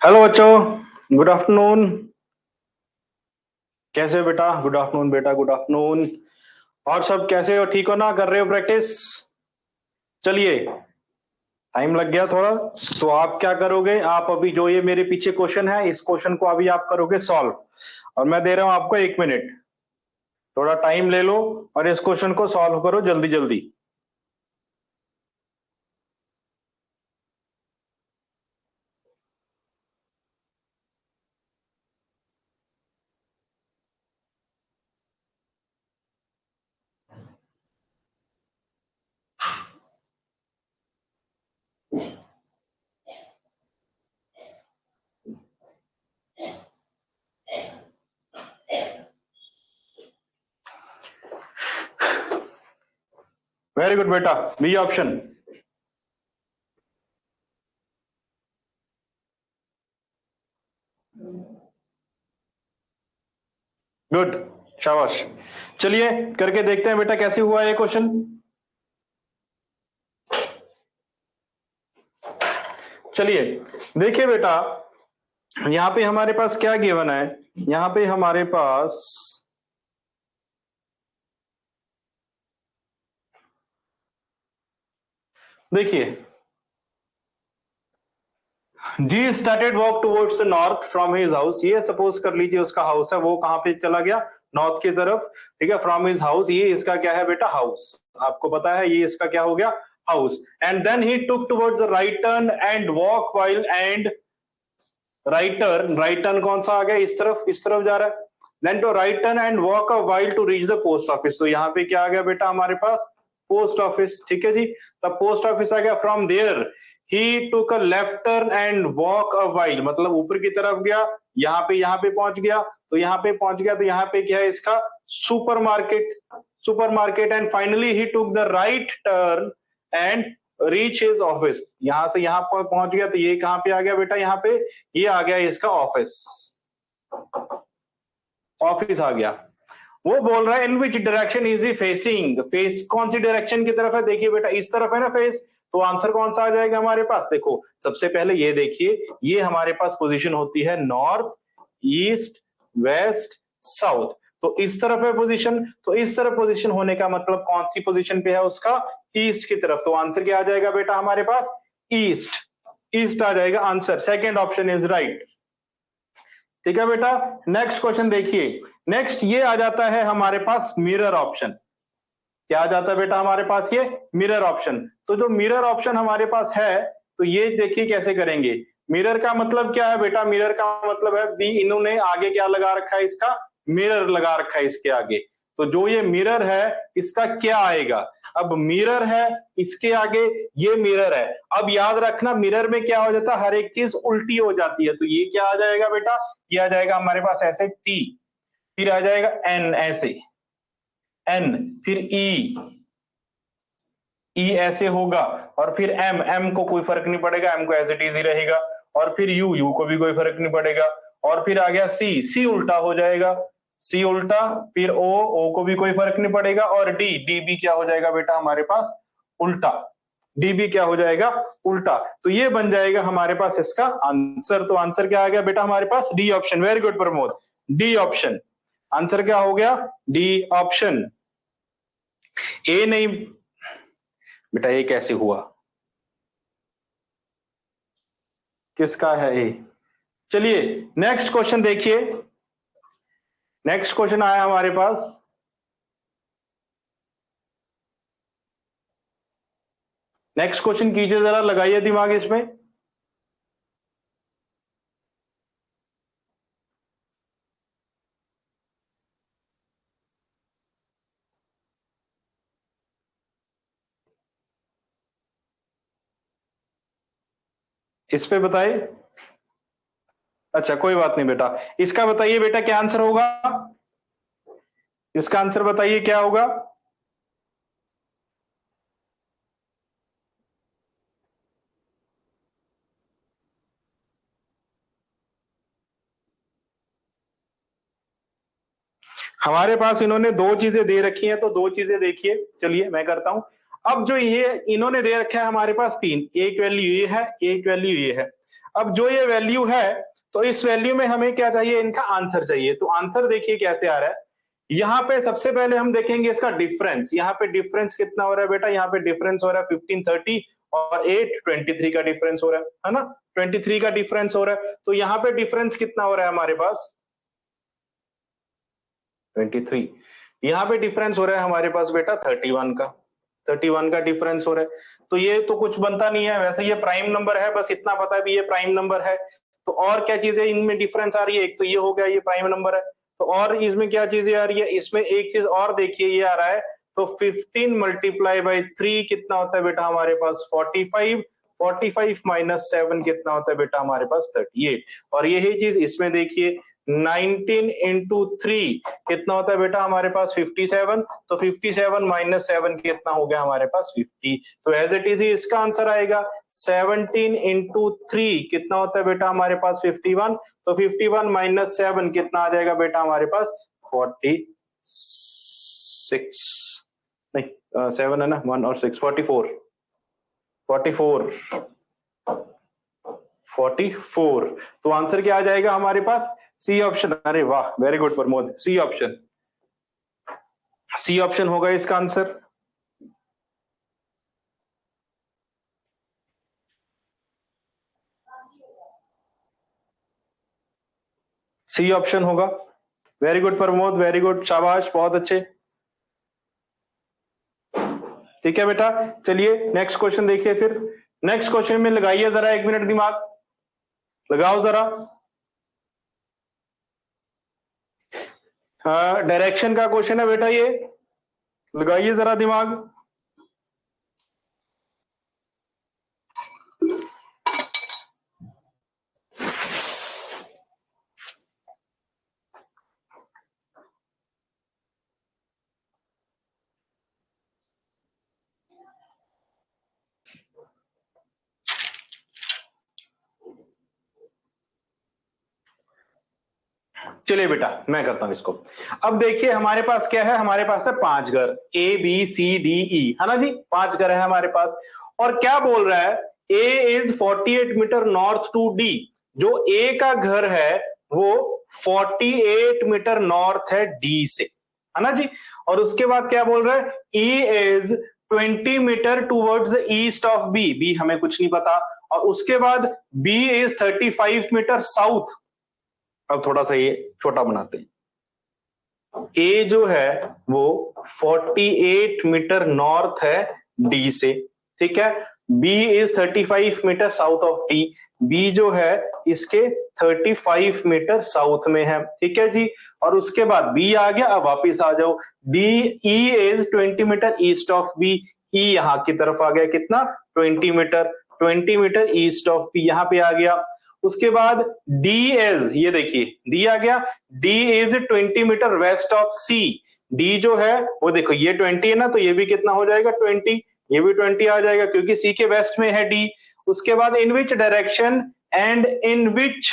Hello बच्चों, good afternoon. कैसे हो बेटा? गुड आफ्टरनून बेटा, गुड आफ्टरनून। और सब कैसे हो? ठीक हो ना? कर रहे हो प्रैक्टिस? चलिए, टाइम लग गया थोड़ा, तो आप क्या करोगे? आप अभी जो ये मेरे पीछे क्वेश्चन है, इस क्वेश्चन को अभी आप करोगे सॉल्व, और मैं दे रहा हूं आपको 1 मिनट। थोड़ा टाइम ले लो और इस क्वेश्चन को सॉल्व करो जल्दी जल्दी। वेरी गुड बेटा, बी ऑप्शन। गुड, शाबाश। चलिए करके देखते हैं बेटा कैसे हुआ ये क्वेश्चन। चलिए देखिए बेटा, यहां पे हमारे पास क्या गिवन है? यहां पे हमारे पास देखिए, G started walk towards the north from his house. ये सपोज कर लीजिए उसका हाउस है, वो कहां पे चला गया? नॉर्थ की तरफ। ठीक है, फ्रॉम हिज हाउस, ये इसका क्या है बेटा? हाउस। आपको पता है ये इसका क्या हो गया? House. And then he took towards the right turn and walk while and right turn, right turn कौन सा आ गया? इस तरफ जा रहा है। Then to right turn and walk a while to reach the post office. तो यहाँ पे क्या आ गया बेटा हमारे पास? Post office. ठीक है जी, तब पोस्ट ऑफिस आ गया। From there he took a left turn and walk a while, मतलब ऊपर की तरफ गया, यहाँ पे पहुंच गया। तो यहाँ पे पहुंच गया, तो यहाँ पे क्या है इसका? Supermarket. Supermarket. And finally he took the right turn and reach his office. यहां से यहां पर पहुंच गया, तो ये कहां पे आ गया बेटा? यहाँ पे ये आ गया इसका ऑफिस। ऑफिस आ गया। वो बोल रहा है in which direction is he facing. Face कौन सी डायरेक्शन की तरफ है? देखिए बेटा इस तरफ है ना फेस, तो आंसर कौन सा आ जाएगा हमारे पास? देखो सबसे पहले ये देखिए, ये हमारे पास पोजीशन होती है नॉर्थ, ईस्ट, वेस्ट, साउथ। तो इस तरफ है पोजीशन, तो इस तरफ पोजीशन होने का मतलब कौन सी पोजीशन पे है उसका? ईस्ट की तरफ। तो आंसर क्या आ जाएगा बेटा हमारे पास? ईस्ट। ईस्ट आ जाएगा answer. Second option is right. ठीक है बेटा, नेक्स्ट क्वेश्चन देखिए। नेक्स्ट ये आ जाता है हमारे पास मिरर ऑप्शन। क्या आ जाता है बेटा हमारे पास? ये मिरर ऑप्शन। तो जो मिरर ऑप्शन हमारे पास है, तो ये देखिए कैसे करेंगे। मिरर का मतलब क्या है बेटा? मिरर का मतलब है बी, इन्होंने आगे क्या लगा रखा है इसका? मिरर लगा रखा है इसके आगे। तो जो ये मिरर है इसका क्या आएगा? अब मिरर है, इसके आगे ये मिरर है। अब याद रखना मिरर में क्या हो जाता है? हर एक चीज उल्टी हो जाती है। तो ये क्या आ जाएगा बेटा? ये आ जाएगा हमारे पास ऐसे टी, फिर आ जाएगा एन ऐसे, एन, फिर ई, ई ऐसे होगा, और फिर एम, एम को कोई फर्क नहीं पड़ेगा, एम को एज इट इज ही रहेगा। और फिर यू, यू को भी कोई फर्क नहीं पड़ेगा। और फिर आ गया सी, सी उल्टा हो जाएगा, सी उल्टा। फिर ओ, ओ को भी कोई फर्क नहीं पड़ेगा। और डी, डी भी क्या हो जाएगा बेटा हमारे पास? उल्टा। डी भी क्या हो जाएगा, उल्टा। तो ये बन जाएगा हमारे पास इसका आंसर। तो आंसर क्या आ गया बेटा हमारे पास, D option. Very good Pramod, D option. Answer क्या हो गया, डी ऑप्शन। ए नहीं बेटा, ये कैसे हुआ, किसका है ए। चलिए नेक्स्ट क्वेश्चन देखिए, नेक्स्ट क्वेश्चन आया हमारे पास। नेक्स्ट क्वेश्चन कीजिए जरा, लगाइए दिमाग इसमें। इस पे बताइए। अच्छा कोई बात नहीं बेटा, इसका बताइए बेटा क्या आंसर होगा, इसका आंसर बताइए क्या होगा। हमारे पास इन्होंने दो चीजें दे रखी हैं, तो दो चीजें देखिए, चलिए मैं करता हूं। अब जो ये इन्होंने दे रखा है हमारे पास तीन, एक वैल्यू ये है, एक वैल्यू ये है। अब जो ये वैल्यू है, तो इस वैल्यू में हमें क्या चाहिए, इनका आंसर चाहिए। तो आंसर देखिए कैसे आ रहा है। यहाँ पे सबसे पहले हम देखेंगे इसका डिफरेंस। यहाँ पे डिफरेंस कितना हो रहा है बेटा, यहाँ पे डिफरेंस हो रहा है 1530 और 823 का डिफरेंस हो रहा है ना, 23 का डिफरेंस हो रहा है। तो यहाँ पे डिफरेंस कितना हो रहा है हमारे पास, 23। यहाँ पे डिफरेंस हो रहा है हमारे पास बेटा 31 का, 31 का डिफरेंस हो रहा है। तो ये तो कुछ बनता नहीं है, वैसे ये प्राइम नंबर है, बस इतना पता है भी ये प्राइम नंबर है। तो और क्या चीजें इनमें डिफरेंस आ रही है, एक तो ये हो गया, ये प्राइम नंबर है। तो और इसमें क्या चीजें आ रही है, इसमें एक चीज और देखिए, ये आ रहा है तो 15 मल्टीप्लाई बाई 3 कितना होता है बेटा हमारे पास 45, 45 माइनस 7 कितना होता है बेटा हमारे पास 38। और यही चीज इसमें देखिए 19 इंटू 3 कितना होता है बेटा हमारे पास 57। तो 57 माइनस 7 कितना हो गया हमारे पास 50। तो एज इट इज इसका आंसर आएगा 17 इंटू 3 कितना होता है बेटा हमारे पास 51। तो 51 माइनस 7 कितना आ जाएगा बेटा हमारे पास 46, नहीं 7 है ना, 1 और 6, 44, 44, 44। तो आंसर क्या आ जाएगा हमारे पास, सी ऑप्शन। अरे वाह, very good Pramod, C option, C option होगा इसका आंसर। सी ऑप्शन होगा। Very good Pramod, very good, शाबाश, बहुत अच्छे। ठीक है बेटा, चलिए नेक्स्ट क्वेश्चन देखिए फिर। नेक्स्ट क्वेश्चन में लगाइए जरा, एक मिनट दिमाग लगाओ जरा। डायरेक्शन का क्वेश्चन है बेटा ये, लगाइए जरा दिमाग। चलिए बेटा मैं करता हूं इसको। अब देखिए हमारे पास क्या है, हमारे पास है 5 घर, A B C D E, है ना जी, 5 घर है हमारे पास। और क्या बोल रहा है, A is 48 metre north to D. जो ए का घर है वो 48 मीटर नॉर्थ है डी से, है ना जी। और उसके बाद क्या बोल रहा है, E is 20 metre towards the east of B, B हमें कुछ नहीं पता। और उसके बाद बी इज 35 मीटर साउथ। अब थोड़ा सा ये छोटा बनाते हैं। ए जो है वो 48 मीटर नॉर्थ है डी से, ठीक है। B is 35 metre south of D, B जो है इसके 35 मीटर साउथ में है, ठीक है जी। और उसके बाद बी आ गया, अब वापिस आ जाओ, D E is 20 metre east of B, E यहां की तरफ आ गया, कितना 20 metre, 20 metre east of B यहां पे आ गया। उसके बाद डी इज, ये देखिए डी आ गया, D is 20 metre west of C, D जो है वो देखो ये 20 है ना, तो ये भी कितना हो जाएगा 20, ये भी 20 आ जाएगा क्योंकि सी के वेस्ट में है डी। उसके बाद in which direction and in which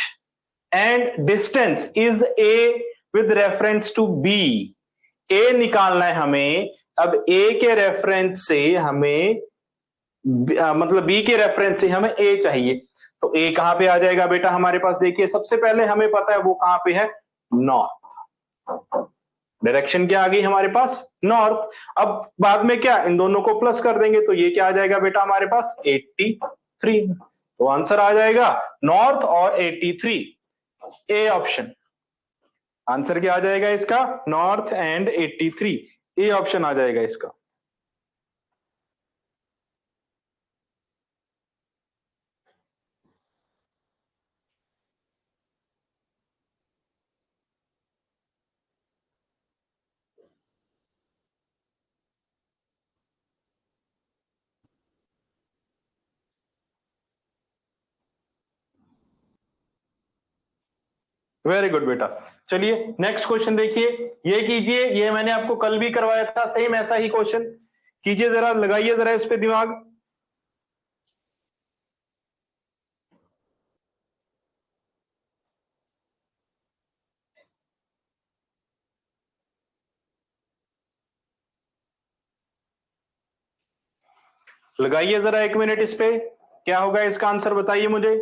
and distance is A with reference to B, A निकालना है हमें। अब ए के रेफरेंस से हमें मतलब बी के रेफरेंस से हमें ए चाहिए, तो ए कहां पे आ जाएगा बेटा हमारे पास? देखिए सबसे पहले हमें पता है वो कहां पे है, नॉर्थ। डायरेक्शन क्या आ गई हमारे पास, नॉर्थ। अब बाद में क्या, इन दोनों को प्लस कर देंगे तो ये क्या आ जाएगा बेटा हमारे पास, 83। तो आंसर आ जाएगा नॉर्थ और 83, ए ऑप्शन। आंसर क्या आ जाएगा इसका, नॉर्थ एंड 83, ए ऑप्शन आ जाएगा इसका। वेरी गुड बेटा। चलिए नेक्स्ट क्वेश्चन देखिए, ये कीजिए, ये मैंने आपको कल भी करवाया था, सेम ऐसा ही क्वेश्चन कीजिए, जरा लगाइए जरा इस पे दिमाग। लगाइए जरा 1 मिनट इस पे, क्या होगा इसका आंसर बताइए मुझे।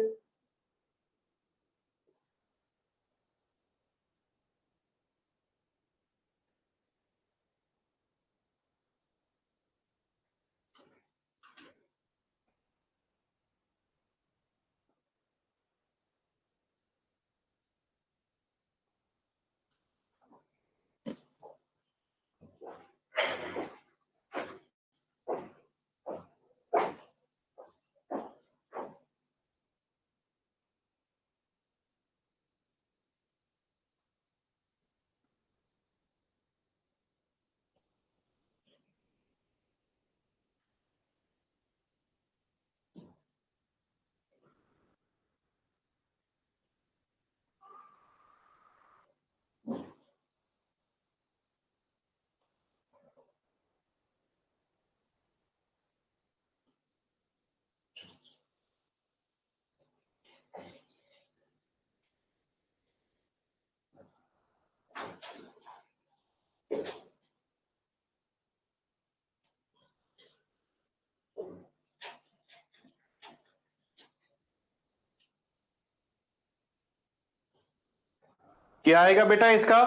क्या आएगा बेटा इसका?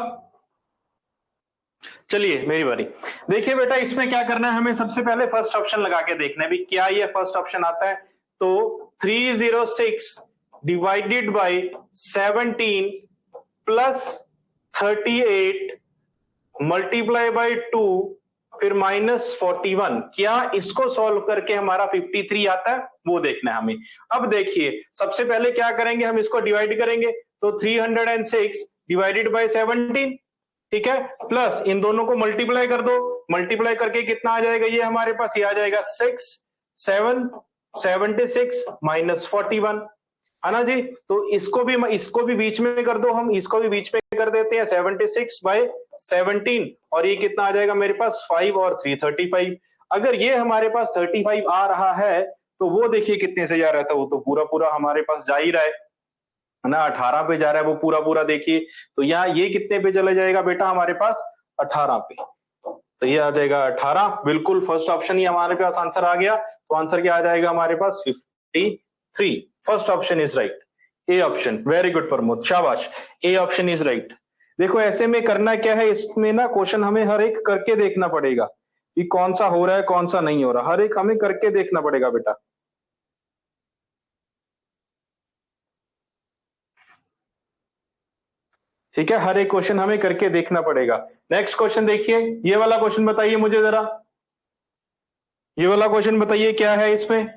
चलिए मेरी बारी। देखिए बेटा इसमें क्या करना है, हमें सबसे पहले फर्स्ट ऑप्शन लगा के देखना है भी क्या ये फर्स्ट ऑप्शन आता है। तो 306 divided by 17 plus 38 multiply by 2 फिर -41, क्या इसको सॉल्व करके हमारा 53 आता है, वो देखना है हमें। अब देखिए सबसे पहले क्या करेंगे, हम इसको डिवाइड करेंगे, तो 306 डिवाइडेड बाई 17, ठीक है, प्लस इन दोनों को मल्टीप्लाई कर दो, मल्टीप्लाई करके कितना आ जाएगा, ये हमारे पास ये आ जाएगा 76 -41 है ना जी। तो इसको भी बीच में कर दो, हम इसको भी बीच में कर देते हैं, 76/17, और ये कितना आ जाएगा मेरे पास 5 और 3 35। अगर ये हमारे पास 35 आ रहा है तो वो देखिए कितने से जा रहा था, वो तो पूरा पूरा हमारे पास जा ही रहा है ना, 18 पे जा रहा है वो पूरा पूरा। देखिए तो यहाँ ये कितने पे चला जाएगा बेटा हमारे पास, 18 पे। तो ये आ जाएगा 18, बिल्कुल फर्स्ट ऑप्शन ही हमारे पास आंसर आ गया। तो आंसर क्या आ जाएगा हमारे पास, 53। First option is right, A option. Very good Pramod, शाबाश, ए ऑप्शन इज राइट। देखो ऐसे में करना क्या है, इसमें ना क्वेश्चन हमें हर एक करके देखना पड़ेगा कि कौन सा हो रहा है कौन सा नहीं हो रहा, हर एक हमें करके देखना पड़ेगा बेटा। ठीक है, हर एक क्वेश्चन हमें करके देखना पड़ेगा। नेक्स्ट क्वेश्चन देखिए, ये वाला क्वेश्चन बताइए मुझे जरा, ये वाला क्वेश्चन बताइए क्या है इसमें।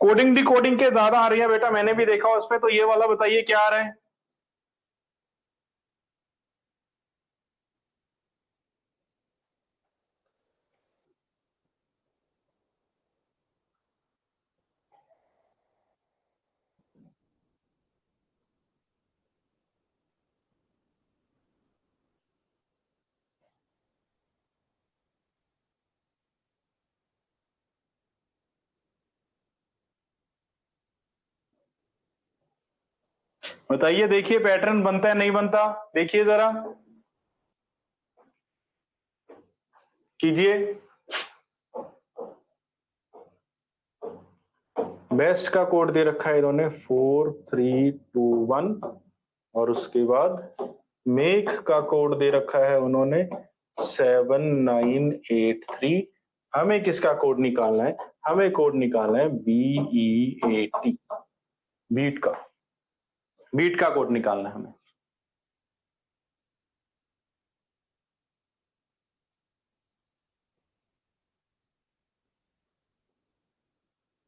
कोडिंग डिकोडिंग के ज्यादा आ रही है बेटा, मैंने भी देखा उसमें, तो ये वाला बताइए क्या आ रहा है। बताइए, देखिए पैटर्न बनता है नहीं बनता, देखिए जरा, कीजिए। बेस्ट का कोड दे रखा है इन्होंने 4321, और उसके बाद मेक का कोड दे रखा है उन्होंने 7983। हमें किसका कोड निकालना है? हमें कोड निकालना है BEAT, बीट का, बीट का कोड निकालना है हमें।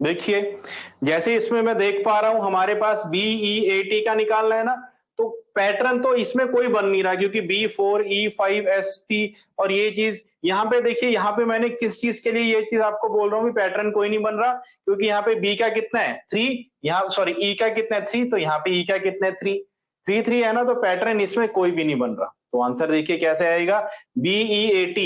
देखिए जैसे इसमें मैं देख पा रहा हूं हमारे पास BEAT का निकालना है ना, तो पैटर्न तो इसमें कोई बन नहीं रहा क्योंकि B4E5ST, और ये चीज यहाँ पे देखिए, यहाँ पे मैंने किस चीज के लिए ये चीज आपको बोल रहा हूँ पैटर्न कोई नहीं बन रहा, क्योंकि यहाँ पे B का कितना है 3, यहाँ सॉरी E का कितना है 3, तो यहाँ पे E का कितना है 3, 3 है ना, तो पैटर्न इसमें कोई भी नहीं बन रहा। तो आंसर देखिए कैसे आएगा, BEAT,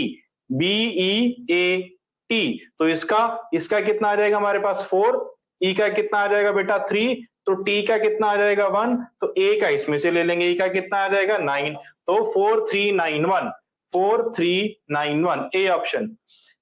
BEAT, तो इसका इसका कितना आ जाएगा हमारे पास 4, ई का कितना आ जाएगा बेटा 3, तो टी का कितना आ जाएगा 1, तो ए का इसमें से ले लेंगे, ई का कितना आ जाएगा 9, तो 4391, 4391 ए ऑप्शन।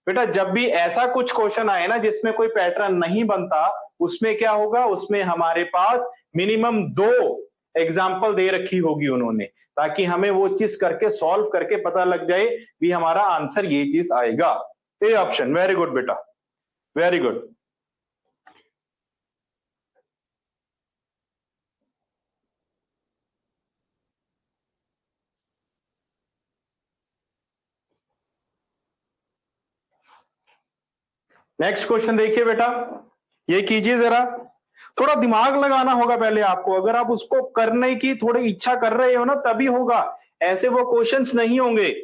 बेटा जब भी ऐसा कुछ क्वेश्चन आए ना जिसमें कोई पैटर्न नहीं बनता, उसमें क्या होगा, उसमें हमारे पास मिनिमम 2 एग्जाम्पल दे रखी होगी उन्होंने, ताकि हमें वो चीज करके सॉल्व करके पता लग जाए भी हमारा आंसर ये चीज आएगा। ए ऑप्शन, वेरी गुड बेटा, वेरी गुड। नेक्स्ट क्वेश्चन देखिए बेटा, ये कीजिए जरा, थोड़ा दिमाग लगाना होगा पहले आपको, अगर आप उसको करने की थोड़ी इच्छा कर रहे हो ना तभी होगा, ऐसे वो क्वेश्चंस नहीं होंगे।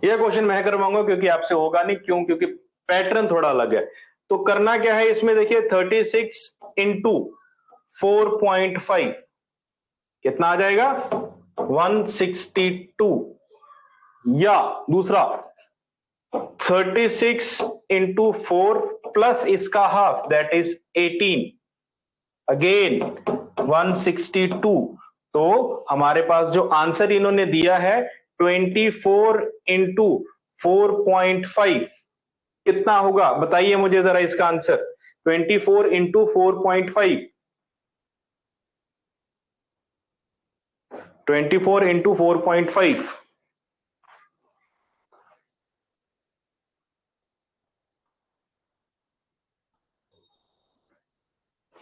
ये क्वेश्चन मैं करवाऊंगा क्योंकि आपसे होगा नहीं, क्यों? क्योंकि पैटर्न थोड़ा अलग है। तो करना क्या है इसमें, देखिए 36 इंटू 4.5 कितना आ जाएगा 162, या दूसरा 36 इंटू 4 प्लस इसका हाफ दैट इज 18, अगेन 162। तो हमारे पास जो आंसर इन्होंने दिया है 24 इंटू 4.5 कितना होगा, बताइए मुझे जरा इसका आंसर, 24 इंटू 4.5, 24 इंटू 4.5,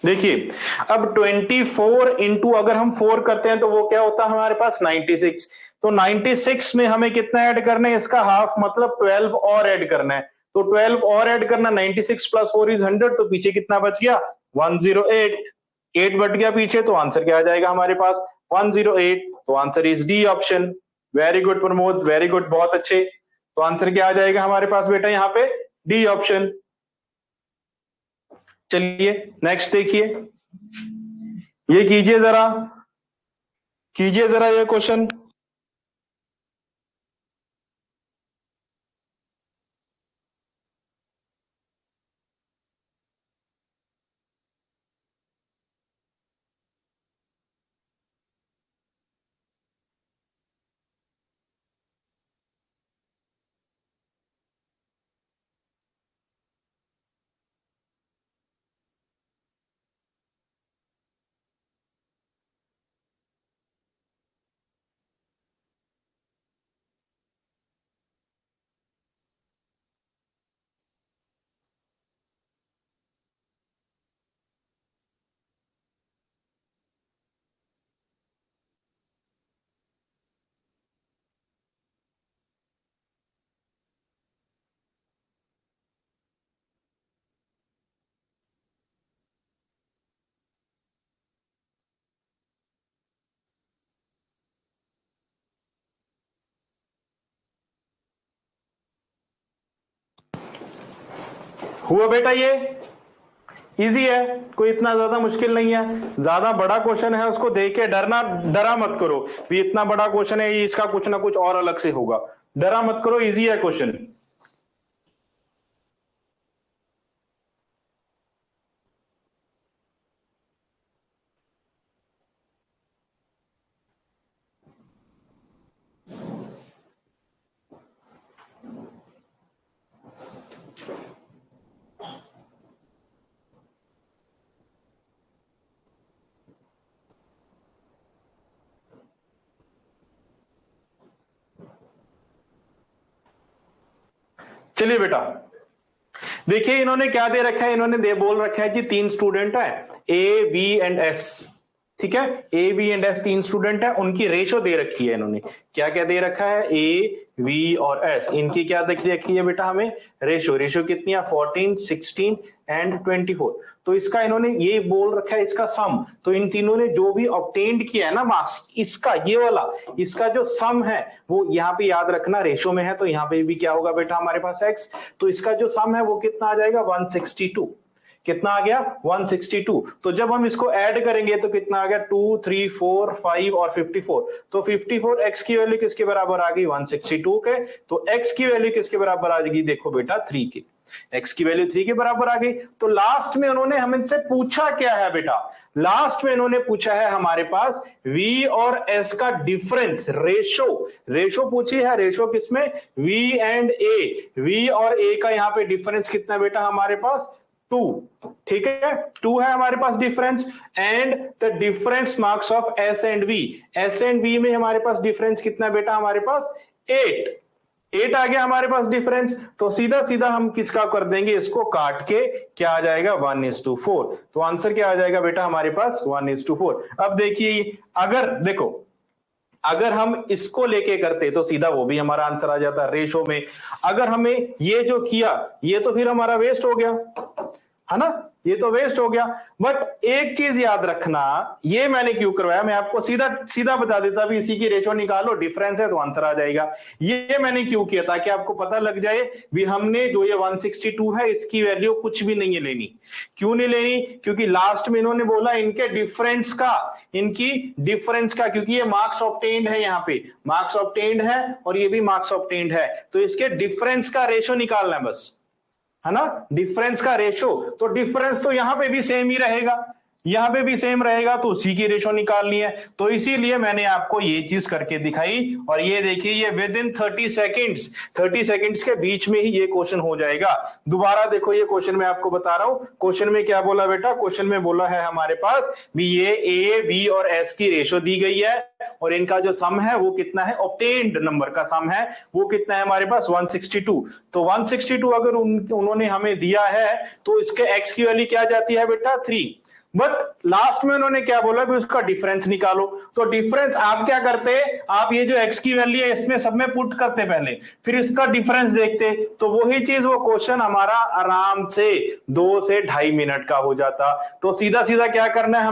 देखिए अब 24 इंटू अगर हम 4 करते हैं तो वो क्या होता है हमारे पास 96, तो 96 में हमें कितना ऐड करना है, इसका हाफ मतलब 12 और ऐड करना है, तो 12 और ऐड करना, 96 प्लस 4 इज 100, तो पीछे कितना बच गया 108, 8 बट गया पीछे, तो आंसर क्या आ जाएगा हमारे पास 108, तो answer is D option. Very good Pramod, very good, बहुत अच्छे। तो आंसर क्या आ जाएगा हमारे पास बेटा यहाँ पे, डी ऑप्शन। चलिए नेक्स्ट देखिए, ये कीजिए जरा ये क्वेश्चन। हुआ बेटा, ये इजी है, कोई इतना ज्यादा मुश्किल नहीं है। ज्यादा बड़ा क्वेश्चन है उसको देख के डरा मत करो भी इतना बड़ा क्वेश्चन है, इसका कुछ ना कुछ और अलग से होगा। डरा मत करो, इजी है क्वेश्चन। चलिए बेटा, देखिए इन्होंने क्या दे रखा है, इन्होंने दे बोल रखा है कि 3 स्टूडेंट है, ए बी एंड एस। ठीक है, A B and S 3 student है, उनकी रेशो दे रखी है। इन्होंने क्या क्या दे रखा है, ए वी और एस, इनकी क्या देख रखी है बेटा हमें, रेशो। रेशो कितनी है, 14, 16 एंड 24। तो इसका इन्होंने ये बोल रखा है इसका सम। तो इन तीनों ने जो भी ऑब्टेन्ड किया है ना मार्क्स, इसका ये वाला, इसका जो सम है वो यहाँ पे याद रखना रेशो में है, तो यहाँ पे भी क्या होगा बेटा हमारे पास एक्स। तो इसका जो सम है वो कितना आ जाएगा, 162। कितना आ गया, 162। तो जब हम इसको ऐड करेंगे तो कितना आ गया, 2 3 4 5 और 54। तो 54 एक्स की वैल्यू किसके बराबर आ गई, 162 के। तो एक्स की वैल्यू किसके बराबर आ जाएगी, देखो बेटा 3 के। एक्स की वैल्यू 3 के बराबर आ गई। तो लास्ट में उन्होंने हमसे पूछा क्या है बेटा, लास्ट में इन्होंने पूछा है हमारे पास v और s का डिफरेंस, रेशो। रेशो पूछी है, रेशो किसमें, v एंड a। v और a का यहां पे डिफरेंस कितना बेटा हमारे पास, 2। ठीक है, 2 है हमारे पास difference. And the difference marks of s and v, s and v में हमारे पास डिफरेंस कितना बेटा हमारे पास, 8। 8 आ गया हमारे पास डिफरेंस। तो सीधा सीधा हम किसका कर देंगे, इसको काट के क्या आ जाएगा, 1:4। तो आंसर क्या आ जाएगा बेटा हमारे पास, 1:4। अब देखिए, अगर देखो, अगर हम इसको लेके करते तो सीधा वो भी हमारा आंसर आ जाता रेशो में। अगर हमें ये जो किया, ये तो फिर हमारा वेस्ट हो गया, है ना, ये तो वेस्ट हो गया। बट एक चीज याद रखना, ये मैंने क्यों करवाया, मैं आपको सीधा सीधा बता देता भी इसी की रेशो निकालो, डिफरेंस है तो आंसर आ जाएगा। ये मैंने क्यों किया, ताकि आपको पता लग जाए भी हमने जो ये 162 है इसकी वैल्यू कुछ भी नहीं है लेनी। क्यों नहीं लेनी, क्योंकि लास्ट में इन्होंने बोला इनके डिफरेंस का, इनकी डिफरेंस का, क्योंकि ये मार्क्स ऑब्टेन्ड है, यहाँ पे मार्क्स ऑब्टेन्ड है और ये भी मार्क्स ऑब्टेन्ड है, तो इसके डिफरेंस का रेशो निकालना है बस, है ना, डिफरेंस का रेशो। तो डिफरेंस तो यहां पे भी सेम ही रहेगा, यहां पे भी सेम रहेगा, तो उसी की रेशो निकालनी है। तो इसीलिए मैंने आपको ये चीज करके दिखाई। और ये देखिए, ये विद इन 30 सेकेंड्स के बीच में ही ये क्वेश्चन हो जाएगा। दोबारा देखो, ये क्वेश्चन मैं आपको बता रहा हूं, क्वेश्चन में क्या बोला बेटा, क्वेश्चन में बोला है हमारे पास भी ये ए बी और एस की रेशो दी गई है, और इनका जो सम है वो कितना है, ऑब्टेन्ड नंबर का सम है वो कितना है हमारे पास, 162। तो 162 अगर उन्होंने हमें दिया है तो इसके एक्स की वैल्यू क्या जाती है बेटा, 3। बट लास्ट में उन्होंने क्या बोला कि उसका डिफरेंस निकालो। तो डिफरेंस आप क्या करते, आप ये जो एक्स की वैल्यू है इसमें सब में पुट करते पहले, फिर इसका डिफरेंस देखते, तो वही चीज वो क्वेश्चन हमारा आराम से 2 से 2.5 मिनट का हो जाता। तो सीधा सीधा क्या करना है,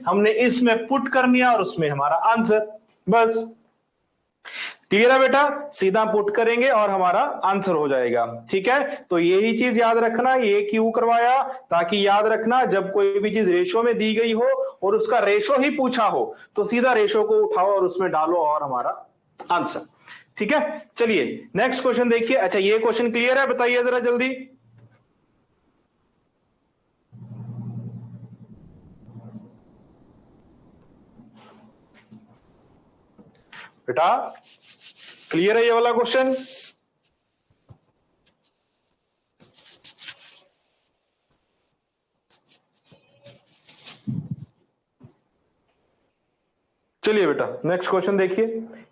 हमने इसमें पुट करनी है और उसमें हमारा आंसर, बस। क्लियर है बेटा, सीधा पुट करेंगे और हमारा आंसर हो जाएगा। ठीक है, तो यही चीज याद रखना, ये क्यों करवाया, ताकि याद रखना जब कोई भी चीज रेशो में दी गई हो और उसका रेशो ही पूछा हो तो सीधा रेशो को उठाओ और उसमें डालो और हमारा आंसर। ठीक है, चलिए नेक्स्ट क्वेश्चन देखिए। अच्छा, ये क्वेश्चन क्लियर है, बताइए जरा जल्दी। बेटा क्लियर है ये वाला क्वेश्चन, चलिए बेटा नेक्स्ट क्वेश्चन देखिए,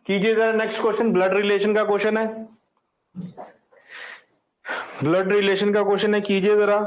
कीजिए जरा नेक्स्ट क्वेश्चन, ब्लड रिलेशन का क्वेश्चन है, ब्लड रिलेशन का क्वेश्चन है, कीजिए जरा।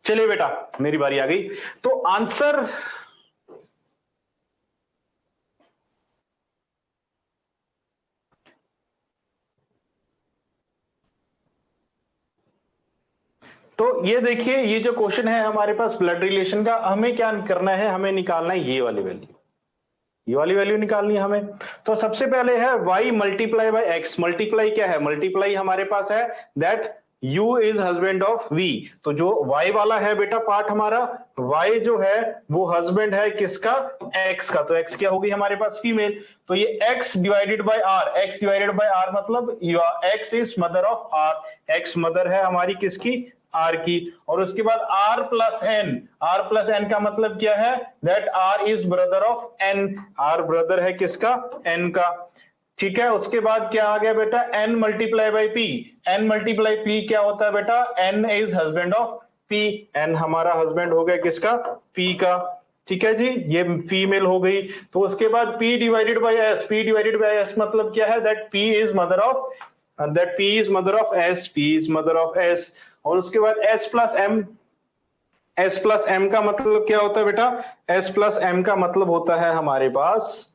चलिए बेटा मेरी बारी आ गई। तो आंसर तो ये देखिए, ये जो क्वेश्चन है हमारे पास ब्लड रिलेशन का, हमें क्या करना है, हमें निकालना है ये वाली वैल्यू, ये वाली वैल्यू निकालनी है हमें। तो सबसे पहले है y multiply by x। Multiply क्या है, मल्टीप्लाई हमारे पास है that u is husband of v। तो जो y वाला है बेटा पार्ट हमारा, y जो है वो हस्बैंड है किसका, x का। तो x क्या होगी हमारे पास, फीमेल। तो ये x divided by r, x divided by r मतलब x is mother of r, x mother है हमारी किसकी, आर की। और उसके बाद R plus N, R plus N का मतलब क्या है, that R is brother of N, R brother है किसका, एन का। ठीक है, उसके बाद क्या आ गया बेटा, N multiply by P. N multiply P क्या होता है बेटा, N is husband of P, N हमारा हस्बैंड हो गया किसका, पी का। ठीक है जी, ये फीमेल हो गई। तो उसके बाद p divided by s, p divided by s मतलब क्या है, that p is mother of, that p is mother of s, p is mother of s। और उसके बाद s plus m, s plus m का मतलब क्या होता है बेटा, s प्लस m का मतलब होता है हमारे पास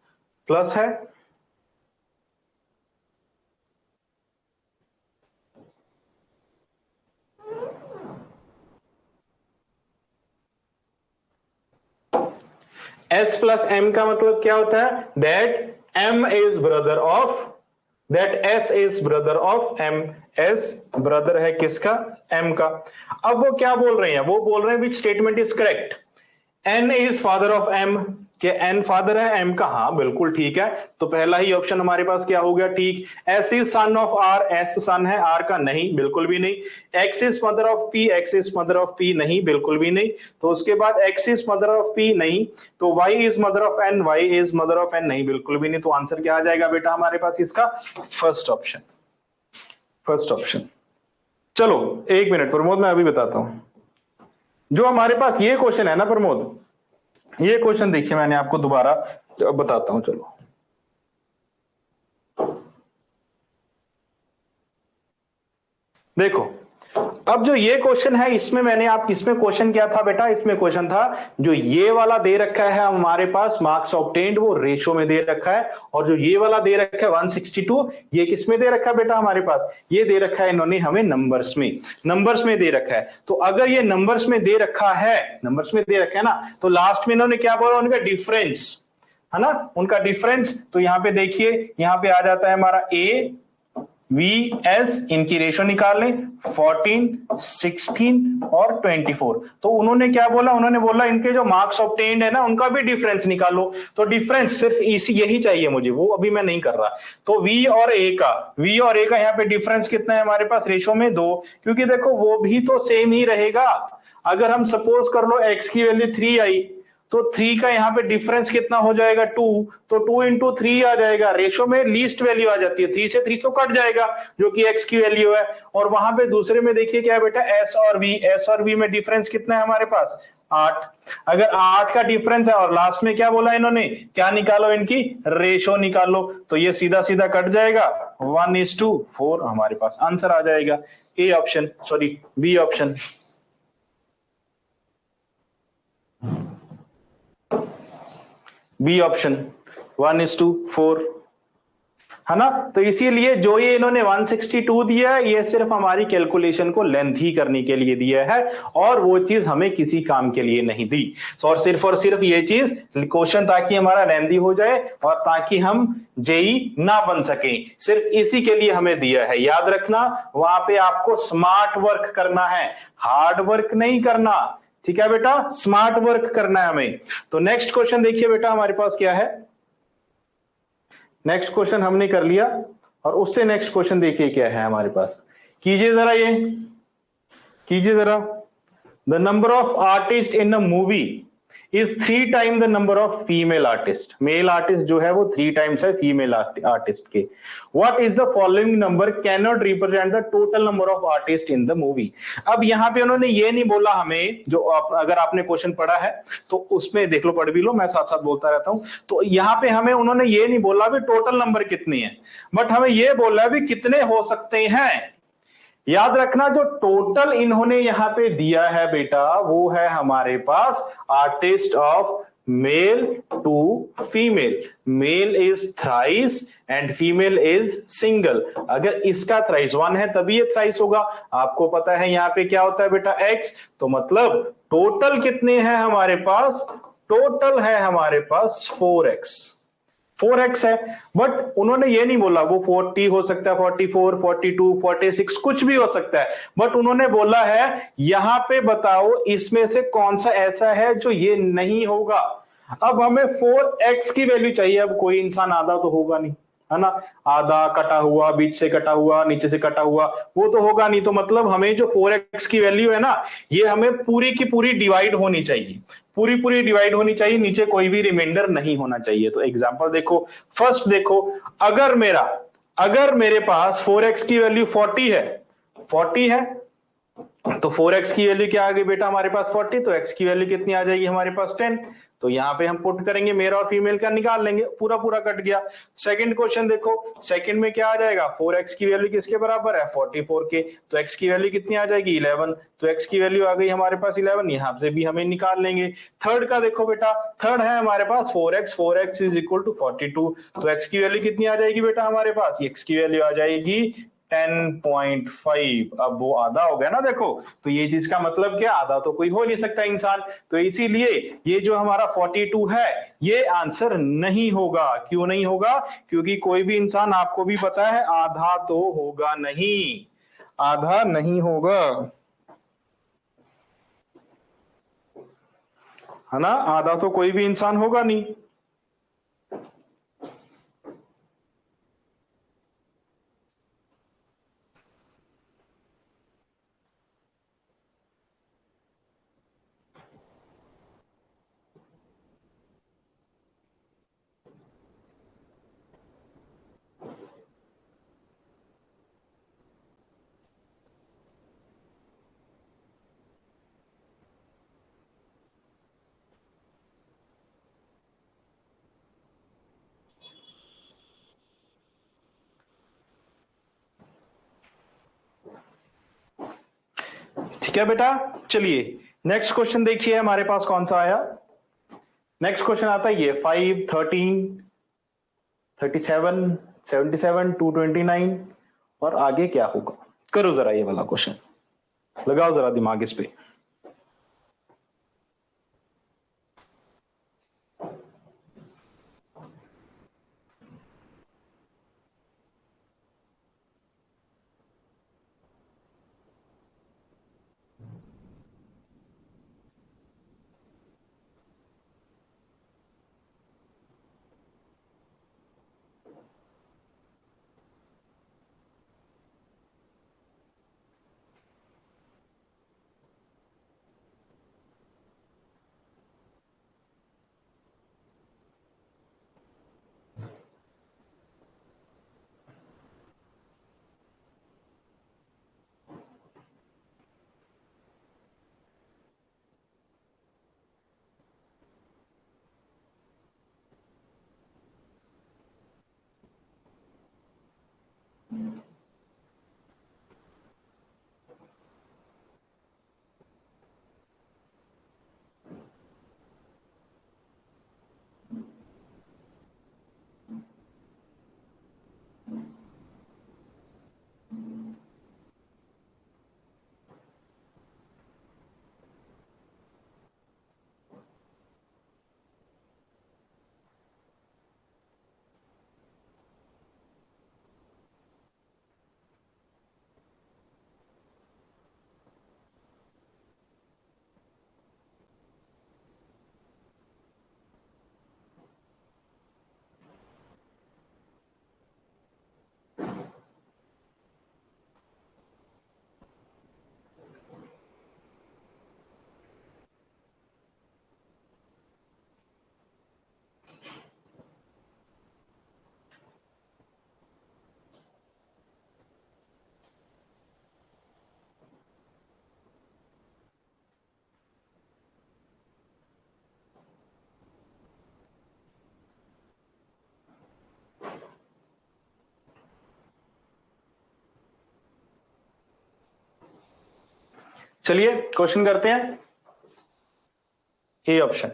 प्लस है। s प्लस m का मतलब क्या होता है, that m is brother of, that s is brother of m, s brother है किसका, m का। अब वो क्या बोल रहे हैं, वो बोल रहे हैं which statement is correct, n is father of m, कि n फादर है m का, हाँ बिल्कुल ठीक है। तो पहला ही ऑप्शन हमारे पास क्या हो गया, ठीक। s is son of r, s सन है r का, नहीं बिल्कुल भी नहीं। x is mother of p, x is mother of p, नहीं बिल्कुल भी नहीं। तो उसके बाद x is mother of p, नहीं। तो y is mother of n, y is mother of n, नहीं बिल्कुल भी नहीं। तो आंसर क्या आ जाएगा बेटा हमारे पास इसका, फर्स्ट ऑप्शन, फर्स्ट ऑप्शन। चलो एक मिनट प्रमोद, मैं अभी बताता हूं। जो हमारे पास ये क्वेश्चन है ना प्रमोद, ये क्वेश्चन देखिए मैंने आपको दोबारा बताता हूं, चलो। देखो अब जो ये क्वेश्चन है, इसमें मैंने आप, इसमें क्वेश्चन क्या था बेटा, इसमें क्वेश्चन था जो ये वाला दे रखा है हमारे पास मार्क्स ऑब्टेन्ड, वो रेशो में दे रखा है। और जो ये वाला दे रखा है 162, ये किस में दे रखा है बेटा हमारे पास, ये दे रखा है इन्होंने हमें नंबर्स में, नंबर्स में दे रखा है। तो अगर ये नंबर्स में दे रखा है, नंबर्स में दे रखा है ना, तो लास्ट में इन्होंने क्या बोला, उनका डिफरेंस है ना, उनका डिफरेंस। तो यहां पे देखिए, यहां पे आ जाता है हमारा a v s, इनकी रेशो निकाल लें, 14, 16 और 24। तो उन्होंने क्या बोला, उन्होंने बोला इनके जो मार्क्स ऑब्टेन्ड है ना, उनका भी डिफरेंस निकालो। तो डिफरेंस सिर्फ इसी, यही चाहिए मुझे, वो अभी मैं नहीं कर रहा। तो v और a का, v और a का यहाँ पे डिफरेंस कितना है हमारे पास, रेशो में 2, क्योंकि देखो वो भी तो सेम ही रहेगा। अगर हम सपोज कर लो x की वैल्यू 3 आई, तो 3 का यहाँ पे डिफरेंस कितना हो जाएगा, 2। तो 2 इंटू 3 आ जाएगा, रेशो में लीस्ट वैल्यू आ जाती है, 3 से 3 तो कट जाएगा जो कि x की वैल्यू है। और वहां पे दूसरे में देखिए क्या है बेटा, s और v, s और v में डिफरेंस कितना है हमारे पास, 8। अगर 8 का डिफरेंस है और लास्ट में क्या बोला इन्होंने, क्या निकालो, इनकी रेशो निकालो। तो ये सीधा सीधा कट जाएगा, 1:4 हमारे पास आंसर आ जाएगा, A option, sorry B option. B option 1:4 है ना। तो इसीलिए जो ये इन्होंने 162 दिया है, ये सिर्फ हमारी कैलकुलेशन को लेंथी करने के लिए दिया है, और वो चीज हमें किसी काम के लिए नहीं दी। और सिर्फ ये चीज क्वेश्चन ताकि हमारा लेंथी हो जाए और ताकि हम जेई ना बन सके, सिर्फ इसी के लिए हमें दिया है। याद रखना, वहां पे आपको स्मार्ट वर्क करना है, हार्ड वर्क नहीं करना। ठीक है बेटा, स्मार्ट वर्क करना है हमें। तो नेक्स्ट क्वेश्चन देखिए बेटा हमारे पास क्या है, नेक्स्ट क्वेश्चन हमने कर लिया, और उससे नेक्स्ट क्वेश्चन देखिए क्या है हमारे पास। कीजिए जरा, ये कीजिए जरा, the number of artist in a movie is 3 time the number of female artist. Male artist जो है वो 3 टाइम्स है फीमेल आर्टिस्ट के। What is the following number can not represent the total number of artist in the movie. अब यहां पे उन्होंने ये नहीं बोला हमें, जो अगर आपने क्वेश्चन पढ़ा है तो उसमें देख लो, पढ़ भी लो, मैं साथ साथ बोलता रहता हूं। तो यहां पे हमें उन्होंने ये नहीं बोला भी टोटल नंबर कितनी है, बट हमें ये बोला भी कितने हो सकते हैं, याद रखना जो टोटल इन्होंने यहां पे दिया है बेटा वो है हमारे पास artist of male to female. Male is thrice and female is single. अगर इसका थ्राइस 1 है तभी ये थ्राइस होगा। आपको पता है यहां पे क्या होता है बेटा x, तो मतलब टोटल कितने हैं हमारे पास, टोटल है हमारे पास 4x। 4x है, बट उन्होंने ये नहीं बोला वो 40 हो सकता है, 44, 42, 46 कुछ भी हो सकता है, बट उन्होंने बोला है यहां पे बताओ इसमें से कौन सा ऐसा है जो ये नहीं होगा। अब हमें 4x की वैल्यू चाहिए। अब कोई इंसान आधा तो होगा नहीं, है ना, आधा कटा हुआ, बीच से कटा हुआ, नीचे से कटा हुआ, वो तो होगा नहीं। तो मतलब हमें जो 4x की वैल्यू है ना, ये हमें पूरी की पूरी डिवाइड होनी चाहिए, पूरी पूरी डिवाइड होनी चाहिए, नीचे कोई भी रिमाइंडर नहीं होना चाहिए। तो एग्जांपल देखो, फर्स्ट देखो, अगर मेरे पास 4x की वैल्यू 40 है, 40 है, तो 4x की वैल्यू क्या आ गई बेटा हमारे पास 40, तो x की वैल्यू कितनी आ जाएगी हमारे पास 10। तो यहां पे हम पुट करेंगे, मेल और फीमेल का निकाल लेंगे, पूरा पूरा कट गया। सेकंड क्वेश्चन देखो, सेकंड में क्या आ जाएगा, 4x की वैल्यू किसके बराबर है 44 के, तो x की वैल्यू कितनी आ जाएगी 11, तो x की वैल्यू आ गई हमारे पास 11, यहां से भी हमें निकाल लेंगे। थर्ड का देखो बेटा, थर्ड है हमारे पास 4x, 4x is equal to 42, तो x की वैल्यू कितनी आ जाएगी बेटा हमारे पास, x की वैल्यू आ जाएगी 10.5। अब वो आधा हो गया ना देखो, तो ये चीज का मतलब क्या, आधा तो कोई हो नहीं सकता इंसान, तो इसीलिए ये जो हमारा 42 है ये आंसर नहीं होगा। क्यों नहीं होगा, क्योंकि कोई भी इंसान आपको भी पता है आधा तो होगा नहीं, आधा नहीं होगा, है ना, आधा तो कोई भी इंसान होगा नहीं। ठीक है बेटा, चलिए नेक्स्ट क्वेश्चन देखिए हमारे पास कौन सा आया। नेक्स्ट क्वेश्चन आता है ये 5, 13, 37, 77, 229, और आगे क्या होगा, करो जरा ये वाला क्वेश्चन, लगाओ जरा दिमाग इस पे। चलिए क्वेश्चन करते हैं, ए ऑप्शन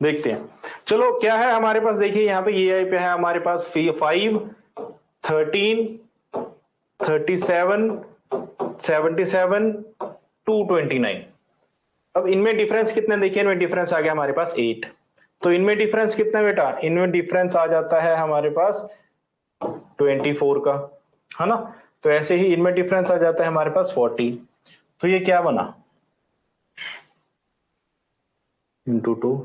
देखते हैं। चलो क्या है हमारे पास, देखिए यहाँ पे ये आई पे है हमारे पास 5, 13, 37, 77, 229। अब इनमें डिफरेंस कितने, देखिए इनमें डिफरेंस आ गया हमारे पास 8। तो इनमें डिफरेंस कितना बेटा, इनमें डिफरेंस आ जाता है हमारे पास 24 का, है ना। तो ऐसे ही इनमें डिफरेंस आ जाता है हमारे पास 40। तो ये क्या बना, इंटू 2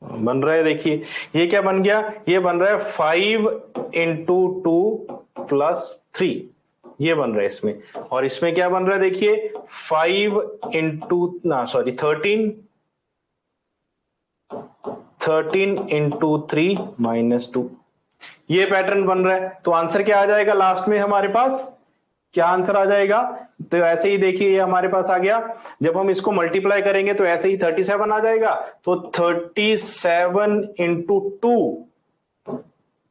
बन रहा है। देखिए ये क्या बन गया, ये बन रहा है 5 × 2 + 3, ये बन रहा है इसमें। और इसमें क्या बन रहा है, देखिए 5 × 13 × 3 - 2, ये पैटर्न बन रहा है। तो आंसर क्या आ जाएगा लास्ट में हमारे पास, क्या आंसर आ जाएगा। तो ऐसे ही देखिए ये हमारे पास आ गया, जब हम इसको मल्टीप्लाई करेंगे तो ऐसे ही 37 आ जाएगा। तो 37 × 2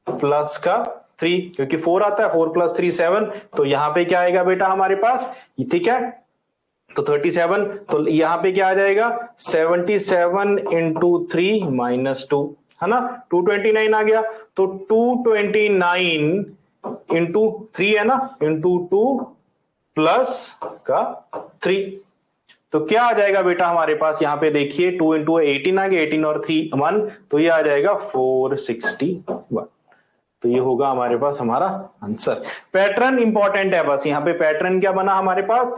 प्लस का 3, क्योंकि 4 आता है, 4 + 3 7। तो यहां पे क्या आएगा बेटा हमारे पास, ठीक है। तो 37, तो यहां पे क्या आ जाएगा 77 × 3 - 2, है ना, 229 आ गया। तो 229 × 3 है ना, × 2 प्लस का 3। तो क्या आ जाएगा बेटा हमारे पास, यहां पे देखिए 2 × 18 आ गया, 18 और 3 1, तो ये आ जाएगा 461। तो ये होगा हमारे पास हमारा आंसर। पैटर्न इंपॉर्टेंट है, बस यहाँ पे पैटर्न क्या बना हमारे पास,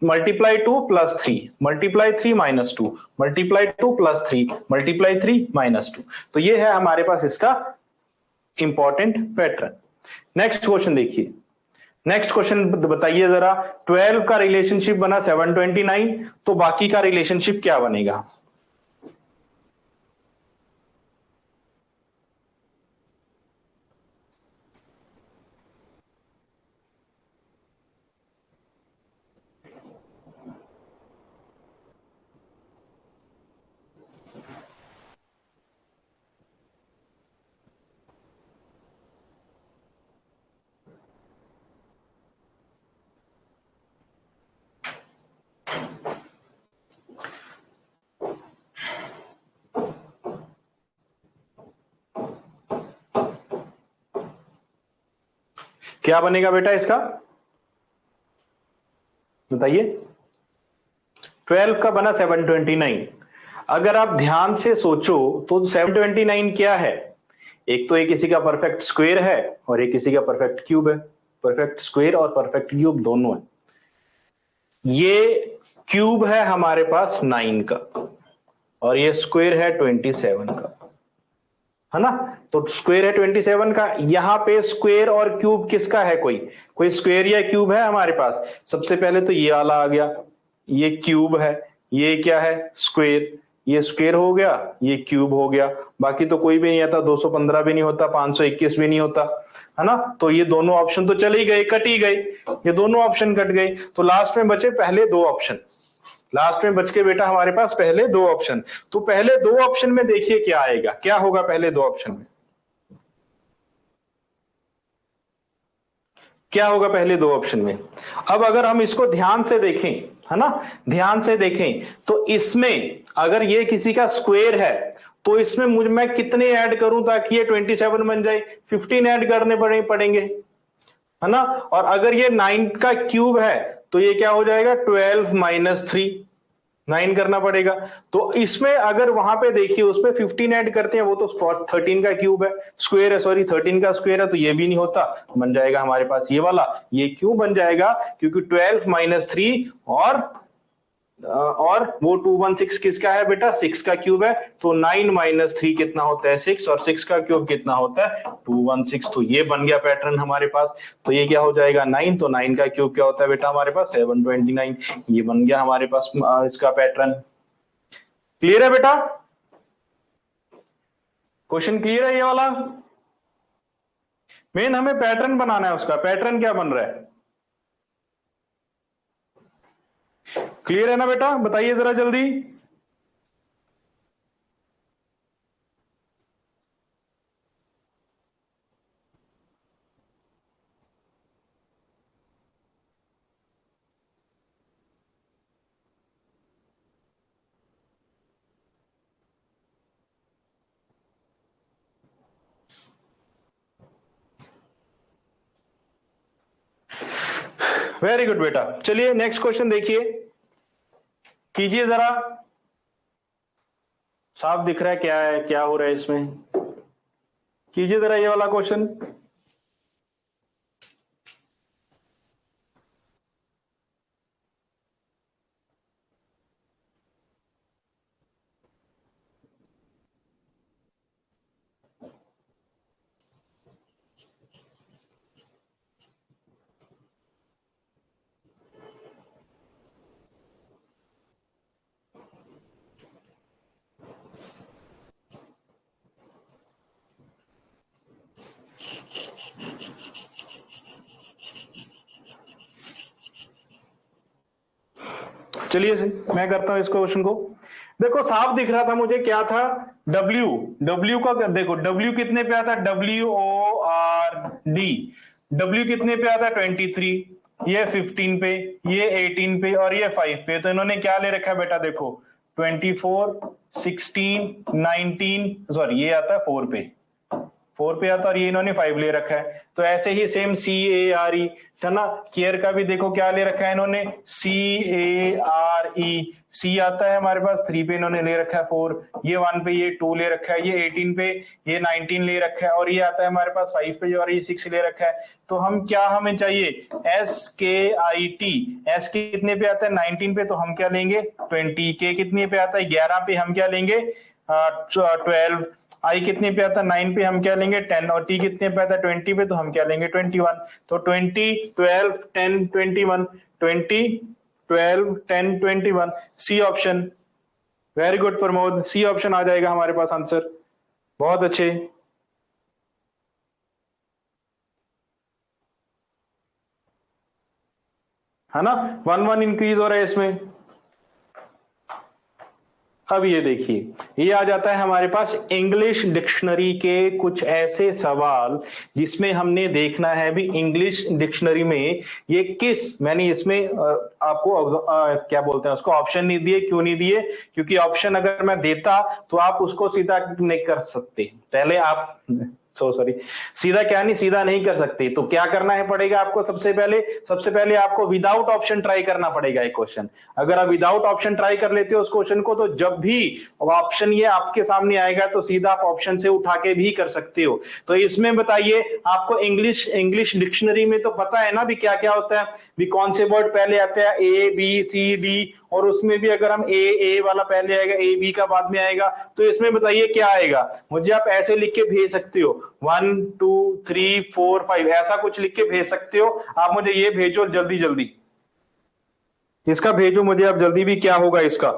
मल्टीप्लाई 2 + 3, मल्टीप्लाई 3 - 2, मल्टीप्लाई 2 + 3, मल्टीप्लाई 3 - 2। तो ये है हमारे पास इसका इंपॉर्टेंट पैटर्न। नेक्स्ट क्वेश्चन देखिए, नेक्स्ट क्वेश्चन बताइए जरा, 12 का रिलेशनशिप बना 729, तो बाकी का रिलेशनशिप क्या बनेगा। क्या बनेगा बेटा इसका, बताइए। 12 का बना 729। अगर आप ध्यान से सोचो तो 729 क्या है, एक तो ये किसी का परफेक्ट स्क्वायर है और एक किसी का परफेक्ट क्यूब है। परफेक्ट स्क्वायर और परफेक्ट क्यूब दोनों है। ये क्यूब है हमारे पास 9 का और ये स्क्वायर है 27 का, है ना। तो स्क्वायर है 27 का, यहां पे स्क्वायर और क्यूब किसका है, कोई कोई स्क्वायर या क्यूब है हमारे पास। सबसे पहले तो ये वाला आ गया, ये क्यूब है, ये क्या है स्क्वायर, ये स्क्वायर हो गया, ये क्यूब हो गया। बाकी तो कोई भी नहीं आता, 215 भी नहीं होता, 521 भी नहीं होता, है ना। तो ये दोनों ऑप्शन तो चले ही गए, कट ही गए, ये दोनों ऑप्शन कट गए। तो लास्ट में बचे पहले दो ऑप्शन, लास्ट में बच के बेटा हमारे पास पहले दो ऑप्शन। तो पहले दो ऑप्शन में देखिए क्या आएगा, क्या होगा पहले दो ऑप्शन में, क्या होगा पहले दो ऑप्शन में। अब अगर हम इसको ध्यान से देखें, है ना, ध्यान से देखें, तो इसमें अगर ये किसी का स्क्वायर है तो इसमें मुझ मैं कितने ऐड करूं ताकि ये 27 बन जाए, 15 ऐड करने पड़ेंगे, है ना। और अगर ये 9 का क्यूब है तो ये क्या हो जाएगा 12 - 3, 9 करना पड़ेगा। तो इसमें अगर वहां पे देखिए उसमें 15 ऐड करते हैं, वो तो 13 का क्यूब है, स्क्वायर है, सॉरी 13 का स्क्वायर है, तो ये भी नहीं होता, बन जाएगा हमारे पास ये वाला। ये क्यों बन जाएगा, क्योंकि 12 - 3 और वो 216 किसका है बेटा, 6 का क्यूब है। तो 9 - 3 कितना होता है 6, और 6 का क्यूब कितना होता है 216। तो ये बन गया पैटर्न हमारे पास। तो ये क्या हो जाएगा 9, तो 9 का क्यूब क्या होता है बेटा हमारे पास 729। ये बन गया हमारे पास इसका पैटर्न। क्लियर है बेटा, क्वेश्चन क्लियर है ये वाला। मेन हमें पैटर्न बनाना है, उसका पैटर्न क्या बन रहा है, क्लियर है ना बेटा, बताइए जरा जल्दी। वेरी गुड बेटा। चलिए नेक्स्ट क्वेश्चन देखिए, कीजिए जरा। साफ दिख रहा है क्या हो रहा है इसमें? कीजिए जरा ये वाला क्वेश्चन। चलिए मैं करता हूं इस क्वेश्चन को। देखो साफ दिख रहा था मुझे, क्या था? W का देखो, W कितने पे आता है? WORD। W कितने पे आता है? 23। ये 15 पे, ये 18 पे और ये 5 पे। तो इन्होंने क्या ले रखा है बेटा? देखो 24, 16, 19, सॉरी ये आता है 4 पे, 4 पे आता है और ये इन्होंने 5 ले रखा है। तो ऐसे ही सेम CARE है ना, केयर का भी देखो क्या ले रखा है इन्होंने? CARE। सी आता है हमारे पास 3 पे, इन्होंने ले रखा है 4, ये 1 पे, ये 2 ले रखा है, ये 18 पे, ये 19 ले रखा है और ये आता है हमारे पास 5 पे और ये 6 ले रखा है। तो हम क्या हमें चाहिए? SKIT। S कितने पे आता है? 19 पे, तो हम क्या लेंगे? 20। K कितने पे आता है? 11 पे, हम क्या लेंगे? 12। आई कितने पे आता है? 9 पे, हम क्या लेंगे? 10। और टी कितने पे आता है? 20 पे, तो हम क्या लेंगे? 21। तो 20, 12, 10, 21, 20, 12, 10, 21, C option. Very good Pramod, C option आ जाएगा हमारे पास आंसर। बहुत अच्छे। है ना, 1 1 इंक्रीज हो रहा है इसमें। अब ये देखिए, ये आ जाता है हमारे पास इंग्लिश डिक्शनरी के कुछ ऐसे सवाल जिसमें हमने देखना है भी इंग्लिश डिक्शनरी में ये किस, मैंने इसमें आपको क्या बोलते हैं उसको, ऑप्शन नहीं दिए। क्यों नहीं दिए? क्योंकि ऑप्शन अगर मैं देता तो आप उसको सीधा नहीं कर सकते। पहले आप सॉरी, सीधा क्या नहीं, सीधा नहीं कर सकते। तो क्या करना है पड़ेगा आपको? सबसे पहले आपको विदाउट ऑप्शन ट्राई करना पड़ेगा एक क्वेश्चन। अगर आप विदाउट ऑप्शन ट्राई कर लेते हो उस क्वेश्चन को, तो जब भी ऑप्शन ये आपके सामने आएगा तो सीधा आप ऑप्शन से उठा के भी कर सकते हो। तो इसमें बताइए, आपको इंग्लिश डिक्शनरी में तो पता है ना भी क्या क्या होता है, भी कौन से वर्ड पहले आते हैं? ABCD। और उसमें भी अगर हम ए वाला पहले आएगा, AB का बाद में आएगा। तो इसमें बताइए क्या आएगा? मुझे आप ऐसे लिख के भेज सकते हो, 1 2 3 4 5, ऐसा कुछ लिख के भेज सकते हो। आप मुझे ये भेजो जल्दी जल्दी, इसका भेजो मुझे अब जल्दी भी, क्या होगा इसका?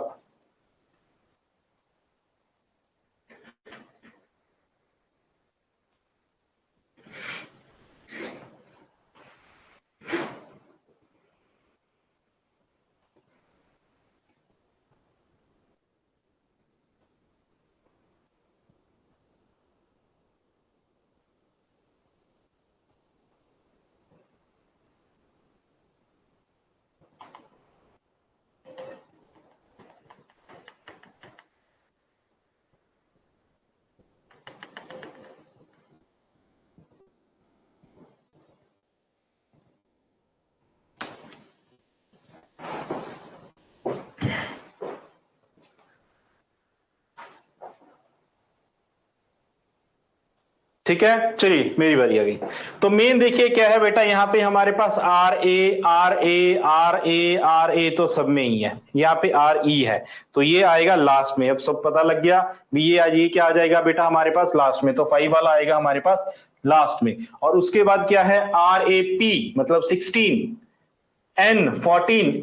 ठीक है, चलिए मेरी बारी आ गई। तो मेन देखिए क्या है बेटा, यहां पे हमारे पास RA तो सब में ही है। यहाँ पे RE है, तो ये आएगा लास्ट में। अब सब पता लग गया भी, ये क्या आ जाएगा बेटा हमारे पास लास्ट में? तो 5 वाला आएगा हमारे पास लास्ट में। और उसके बाद क्या है? RAP मतलब 16, N14,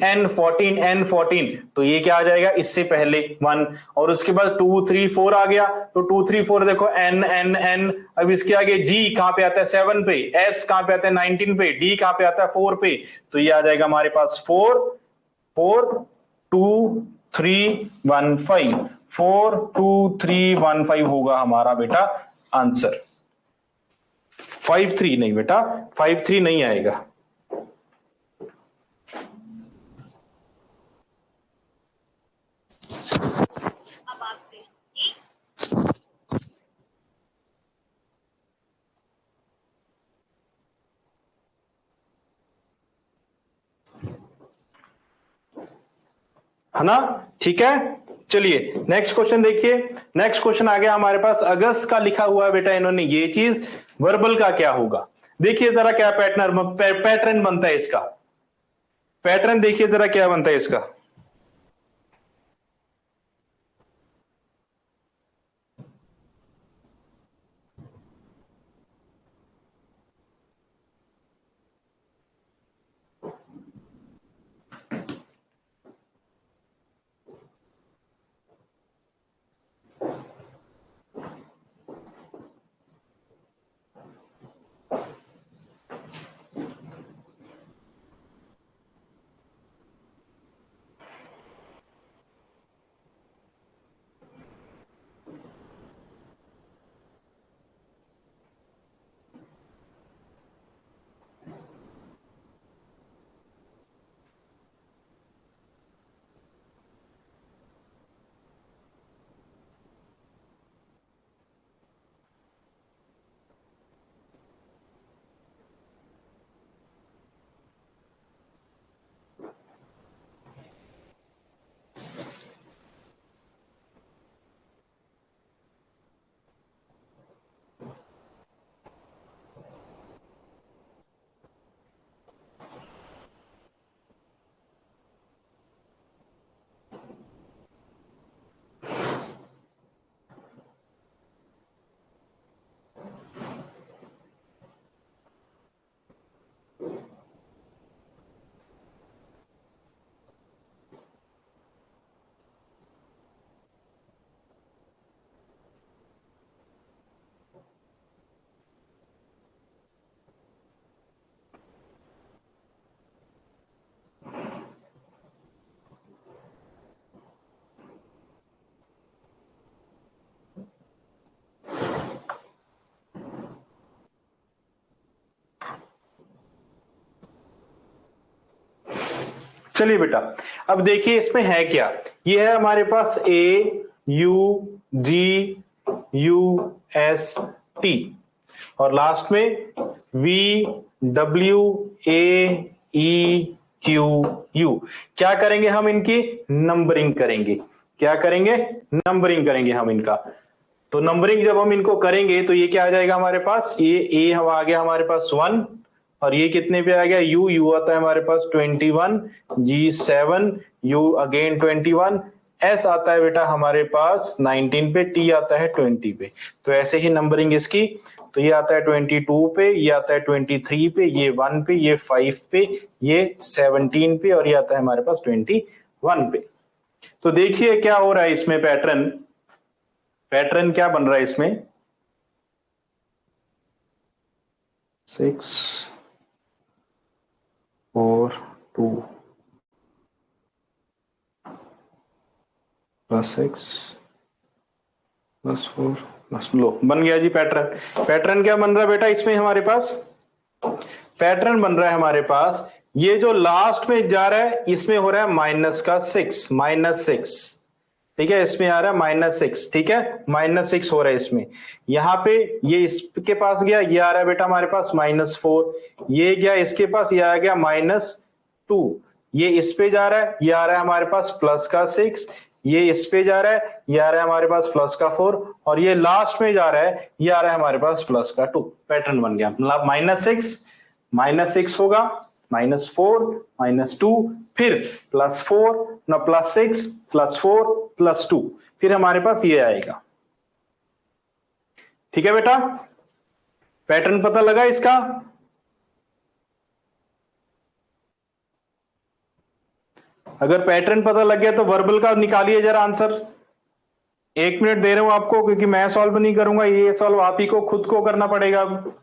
तो ये क्या आ जाएगा? इससे पहले 1। और उसके बाद 2 3 4 आ गया, तो 2 3 4 देखो N। अब इसके आगे G कहां पे आता है? 7 पे। S कहां पे आता है? 19 पे। D कहां पे आता है? 4 पे। तो ये आ जाएगा हमारे पास 4 4 2 3 1 5, 4 2 3 1 5 होगा हमारा बेटा आंसर। 5 3 नहीं बेटा, 5 3 नहीं आएगा। है ना? ठीक है, चलिए नेक्स्ट क्वेश्चन देखिए। नेक्स्ट क्वेश्चन आ गया हमारे पास, अगस्त का लिखा हुआ है बेटा इन्होंने ये चीज, वर्बल का क्या होगा? देखिए जरा क्या पैटर्न बनता है इसका, पैटर्न देखिए जरा क्या बनता है इसका। चलिए बेटा, अब देखिए इसमें है क्या, ये है हमारे पास A U G U S T और लास्ट में V W A E Q U. क्या करेंगे हम, इनकी नंबरिंग करेंगे। क्या करेंगे, नंबरिंग करेंगे हम इनका। तो नंबरिंग जब हम इनको करेंगे तो ये क्या आ जाएगा हमारे पास, ये ए हम आ गया हमारे पास 1 और ये कितने पे आ गया, यू यू आता है हमारे पास 21, जी 7, यू अगेन 21, एस आता है बेटा हमारे पास 19 पे, टी आता है 20 पे। तो ऐसे ही नंबरिंग इसकी, तो ये आता है 22 पे, ये आता है 23 पे, ये 1 पे, ये 5 पे, ये 17 पे और ये आता है हमारे पास 21 पे। तो देखिए क्या हो रहा है इसमें, पैटर्न, पैटर्न क्या बन रहा है इसमें, 6 4 2 प्लस 6 प्लस 4 प्लस, लो बन गया जी पैटर्न। पैटर्न क्या बन रहा है बेटा इसमें हमारे पास, पैटर्न बन रहा है हमारे पास, ये जो लास्ट में जा रहा है इसमें हो रहा है माइनस का 6, -6, ठीक है, इसमें आ रहा है -6, ठीक है, -6 हो रहा है इसमें। यहाँ पे ये इसके पास गया, ये आ रहा है बेटा हमारे पास -4, ये गया इसके पास, ये आ गया -2, ये इस पे जा रहा है, ये आ रहा है हमारे पास प्लस का 6, ये इस पे जा रहा है, ये आ रहा है हमारे पास प्लस का 4 और ये लास्ट में जा रहा है, ये आ रहा है हमारे पास प्लस का 2। पैटर्न बन गया, मतलब -6 होगा, -4 -2 फिर +4 ना +6 +4 +2, फिर हमारे पास ये आएगा। ठीक है बेटा, पैटर्न पता लगा इसका? अगर पैटर्न पता लग गया तो वर्बल का निकालिए जरा आंसर। 1 मिनट दे रहा हूं आपको, क्योंकि मैं सॉल्व नहीं करूंगा, ये सॉल्व आप ही को खुद को करना पड़ेगा अब।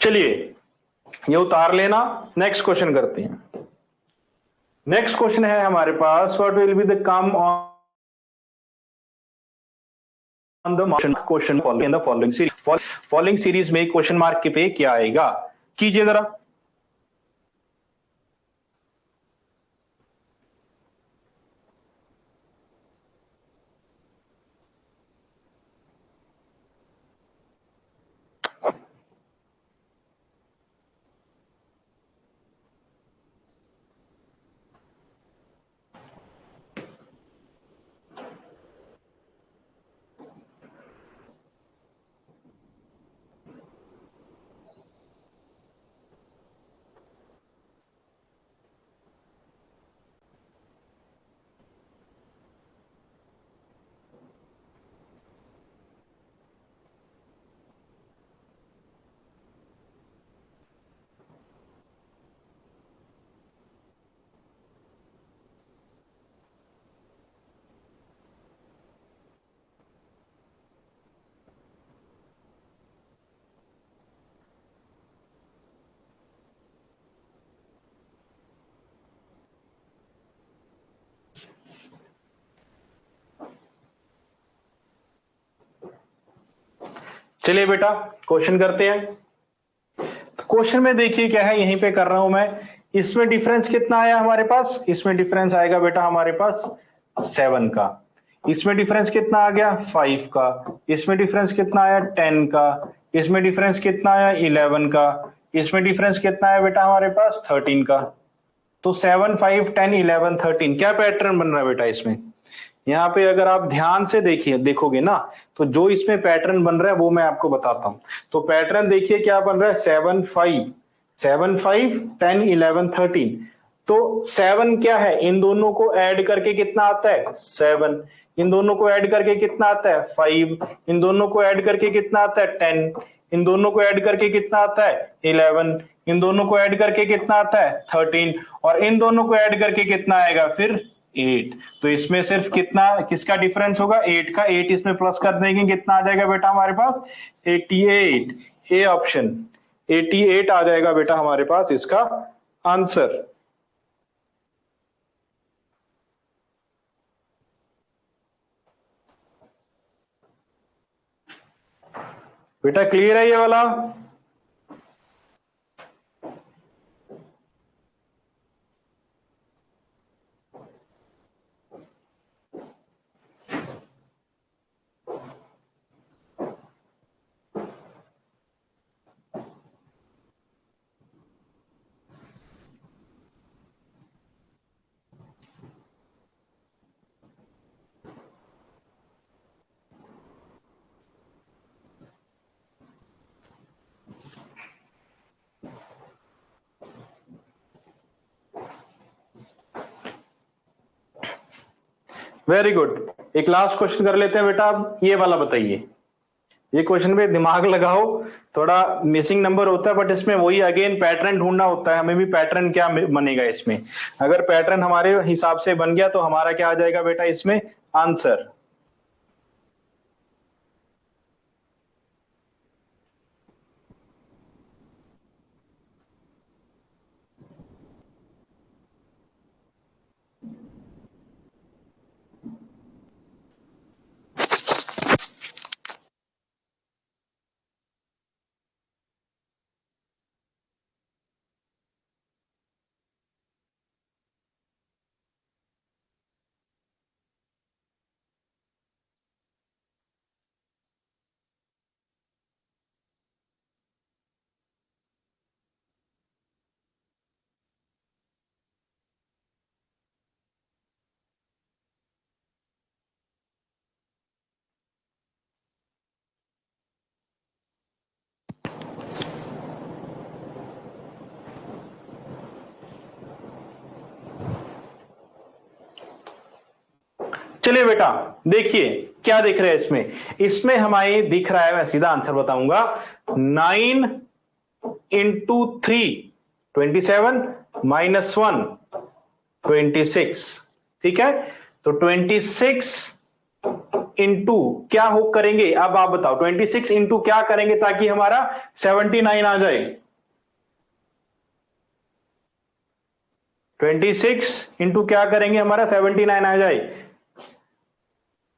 चलिए ये उतार लेना, नेक्स्ट क्वेश्चन करते हैं। नेक्स्ट क्वेश्चन है हमारे पास, what will be the come on the question in the following series. Following series में क्वेश्चन मार्क के पे क्या आएगा, कीजिए जरा। चलिए बेटा क्वेश्चन करते हैं। क्वेश्चन में देखिए क्या है, यहीं पे कर रहा हूं मैं। इसमें डिफरेंस कितना आया हमारे पास, इसमें डिफरेंस आएगा बेटा हमारे पास 7 का। इसमें डिफरेंस कितना आ गया 5 का। इसमें डिफरेंस कितना आया 10 का। इसमें डिफरेंस कितना आया 11 का। इसमें डिफरेंस कितना आया बेटा हमारे पास 13 का। तो 7, 5, 10, 11, 13 क्या पैटर्न बन रहा है बेटा इसमें। यहाँ पे अगर आप ध्यान से देखिए देखोगे ना, तो जो इसमें पैटर्न बन रहा है वो मैं आपको बताता हूं। तो पैटर्न देखिए क्या बन रहा है, 7, 5, 7, 5, 10, 11, 13। तो 7 क्या है, इन दोनों को ऐड करके कितना आता है 7। इन दोनों को ऐड करके कितना आता है 5। इन दोनों को ऐड करके कितना आता है 10। इन दोनों को ऐड करके कितना आता है 11। इन दोनों को ऐड करके कितना आता है 13। और इन दोनों को ऐड करके कितना आएगा फिर 8। तो इसमें सिर्फ कितना किसका डिफरेंस होगा 8 का। 8 इसमें प्लस कर देंगे कितना आ जाएगा बेटा हमारे पास 88। ए ऑप्शन 88 आ जाएगा बेटा हमारे पास इसका आंसर। बेटा क्लियर है ये वाला। Very good. एक लास्ट क्वेश्चन कर लेते हैं बेटा, आप ये वाला बताइए। ये क्वेश्चन पे दिमाग लगाओ, थोड़ा मिसिंग नंबर होता है बट इसमें वही अगेन पैटर्न ढूंढना होता है हमें भी। पैटर्न क्या बनेगा इसमें, अगर पैटर्न हमारे हिसाब से बन गया तो हमारा क्या आ जाएगा बेटा इसमें आंसर। चलिए बेटा देखिए क्या दिख रहा है इसमें। इसमें हमें दिख रहा है, मैं सीधा आंसर बताऊंगा, 9 इंटू 3 27 माइनस 1 26। ठीक है, तो 26 इंटू क्या हो करेंगे, अब आप बताओ 26 इंटू क्या करेंगे ताकि हमारा 79 आ जाए। 26 इंटू क्या करेंगे हमारा 79 आ जाए।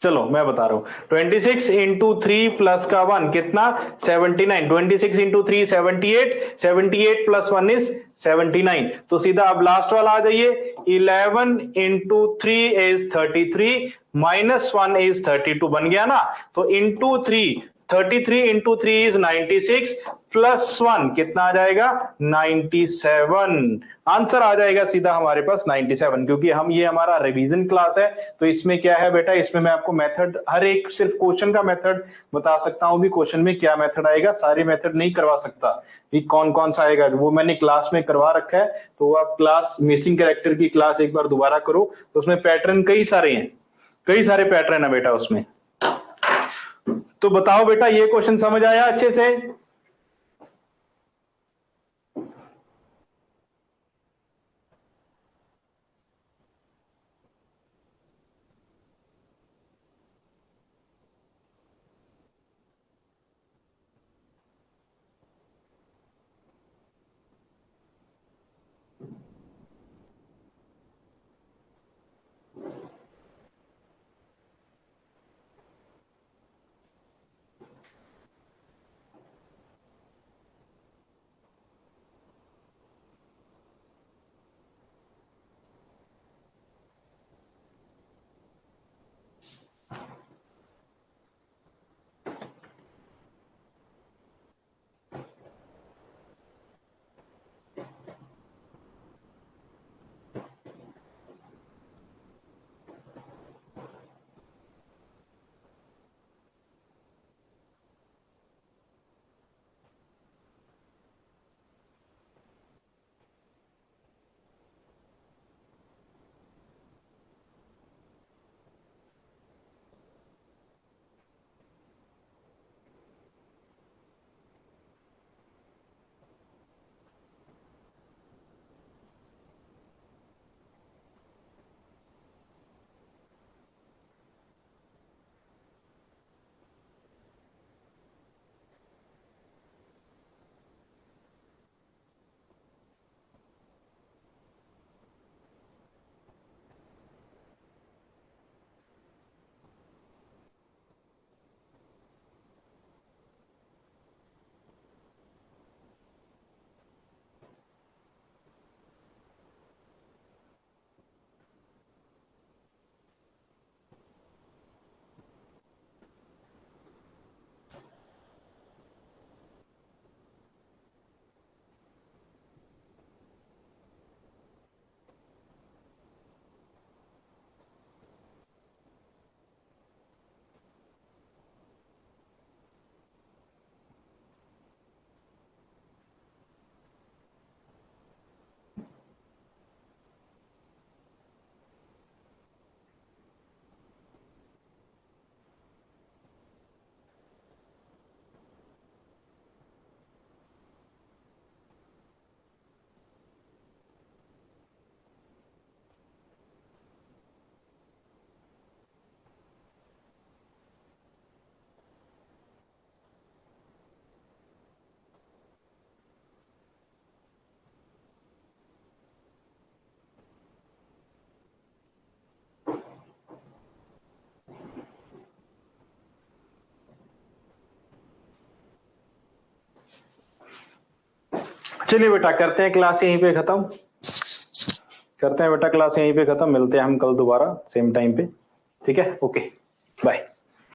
चलो मैं बता रहा हूं, 26 इंटू 3 प्लस का 1 कितना 79, 26 इंटू 3 78, 78 प्लस 1 इज 79। तो सीधा अब लास्ट वाला आ जाइए, 11 इंटू 3 इज 33 माइनस 1 इज 32 बन गया ना। तो इंटू 3, 33 इंटू 3 इज 96 प्लस 1 कितना आ जाएगा 97। आंसर आ जाएगा सीधा हमारे पास 97, क्योंकि हम ये हमारा रिवीजन क्लास है। तो इसमें क्या है बेटा, इसमें मैं आपको मेथड हर एक सिर्फ क्वेश्चन का मेथड बता सकता हूं, भी क्वेश्चन में क्या मेथड आएगा, सारे मेथड नहीं करवा सकता कि कौन कौन सा आएगा, वो मैंने क्लास में करवा रखा है। तो आप क्लास मिसिंग कैरेक्टर की क्लास एक बार दोबारा करो, तो उसमें पैटर्न कई सारे हैं, कई सारे पैटर्न है बेटा उसमें। तो बताओ बेटा ये क्वेश्चन समझ आया अच्छे से? चलिए बेटा करते हैं क्लास यहीं पे खत्म, करते हैं बेटा क्लास यहीं पे खत्म, मिलते हैं हम कल दोबारा सेम टाइम पे, ठीक है? Okay bye.